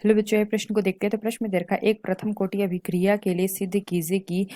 Hello बच्चों, ये प्रश्न को देखते हैं। तो प्रश्न में दे रखा है, एक प्रथम कोटि अभिक्रिया के लिए सिद्ध कीजिए कि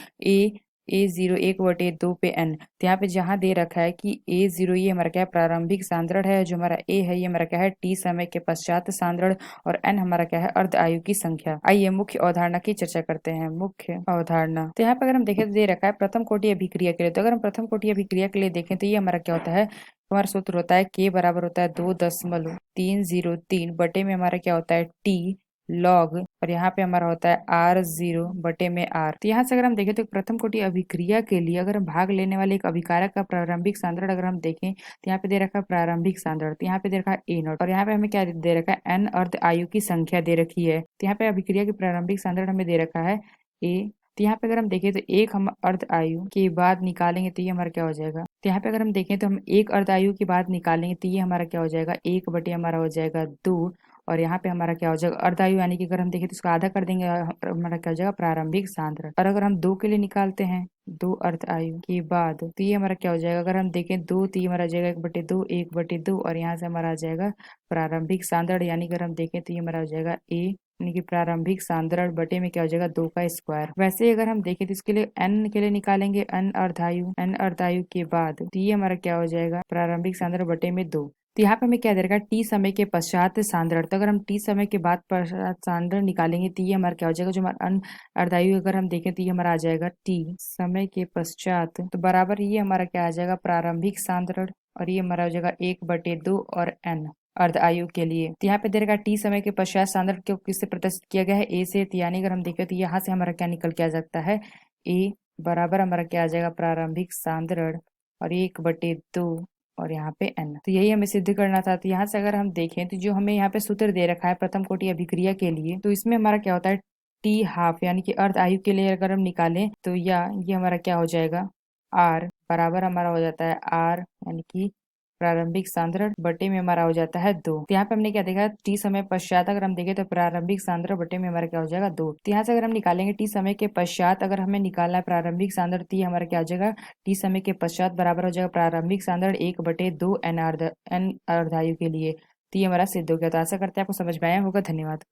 ए जीरो एक बटे दो पे एन। तो यहाँ पे जहाँ दे रखा है कि ए जीरो ये हमारा क्या है, प्रारंभिक सांद्रण है। जो हमारा ए है ये हमारा क्या है, टी समय के पश्चात सांद्रण, और एन हमारा क्या है, अर्ध आयु की संख्या। आइए मुख्य अवधारणा की चर्चा करते हैं। मुख्य अवधारणा, तो यहाँ पे अगर हम देखें तो दे रखा है प्रथम कोटि अभिक्रिया के लिए। तो अगर हम प्रथम कोटि अभिक्रिया के लिए देखें तो ये हमारा क्या होता है, हमारा सूत्र होता है के बराबर होता है 2.303 बटे में हमारा क्या होता है टी लॉग, और यहाँ पे हमारा होता है R0 बटे में R। तो यहाँ से अगर हम देखें तो प्रथम कोटि अभिक्रिया के लिए अगर हम भाग लेने वाले एक अभिकारक का प्रारंभिक सांद्रण अगर हम देखें तो यहाँ पे दे रखा है प्रारंभिक सांद्रण, तो यहाँ पे दे रखा है A0, और यहाँ पे हमें क्या दे रखा है, N अर्ध आयु की संख्या दे रखी है। तो यहाँ पे अभिक्रिया की प्रारंभिक सांद्रण हमें दे रखा है A। तो यहाँ पे अगर हम देखें तो एक हम अर्ध आयु के बाद निकालेंगे तो ये हमारा क्या हो जाएगा, तो यहाँ पे अगर हम देखें तो हम एक अर्ध आयु के बाद निकालेंगे तो ये हमारा क्या हो जाएगा, एक बटे हमारा हो जाएगा दो, और यहाँ पे हमारा क्या हो जाएगा, अर्धायु, यानी कि अगर हम देखें तो उसका आधा कर देंगे, हमारा क्या हो जाएगा, प्रारंभिक सांद्रण। और अगर हम दो के लिए निकालते हैं, दो अर्ध आयु के बाद, तो ये हमारा क्या हो जाएगा, अगर हम देखें दो तो ये हमारा आ जाएगा एक बटे दो, और यहाँ से हमारा आ जाएगा प्रारंभिक सांद्रण, यानी कि अगर हम देखें तो ये हमारा हो जाएगा ए, यानी कि प्रारंभिक सांद्रण बटे में क्या हो जाएगा, दो का स्क्वायर। वैसे ही अगर हम देखें तो इसके लिए एन के लिए निकालेंगे, एन अर्धायु के बाद, तो ये हमारा क्या हो जाएगा, प्रारंभिक सांद्रण बटे में दो। तो यहाँ पे हमें क्या दे रखा है, टी समय के पश्चात सांद्रण। तो अगर हम टी समय के बाद पश्चात सांद्रण निकालेंगे तो ये हमारा क्या हो जाएगा, जो हमारा अर्धायु अगर हम देखें तो ये हमारा आ जाएगा टी समय के पश्चात, तो बराबर ये हमारा क्या आ जाएगा, प्रारंभिक सांद्रण, और ये हमारा हो जाएगा एक बटे दो, और एन अर्ध आयु के लिए। तो यहाँ पे दे रखा टी समय के पश्चात सांद्रण को किससे प्रदर्शित किया गया है, ए से। तो यानी अगर हम देखें तो यहाँ से हमारा क्या निकल के आ सकता है, ए बराबर हमारा क्या आ जाएगा, प्रारंभिक सांद्रण और एक बटे दो, और यहाँ पे एन। तो यही हमें सिद्ध करना था। तो यहाँ से अगर हम देखें तो जो हमें यहाँ पे सूत्र दे रखा है प्रथम कोटि अभिक्रिया के लिए, तो इसमें हमारा क्या होता है, टी हाफ यानी कि अर्ध आयु के लिए अगर हम निकालें तो या ये हमारा क्या हो जाएगा, आर बराबर हमारा हो जाता है आर, यानी कि प्रारंभिक सांद्रण बटे में हमारा हो जाता है दो। तो यहाँ पे हमने क्या देखा, टी समय पश्चात अगर हम देखें तो प्रारंभिक सांद्रण बटे में हमारा क्या हो जाएगा, दो। तो यहाँ से अगर हम निकालेंगे टी समय के पश्चात, अगर हमें निकालना है प्रारंभिक सांद्रण, तो ये हमारा क्या हो जाएगा, टी समय के पश्चात बराबर हो जाएगा प्रारंभिक सांद्रण एक बटे दो एन अर्धायु के लिए। तो ये हमारा सिद्ध हो गया। तो आशा करते हैं आपको समझ में आया होगा। धन्यवाद।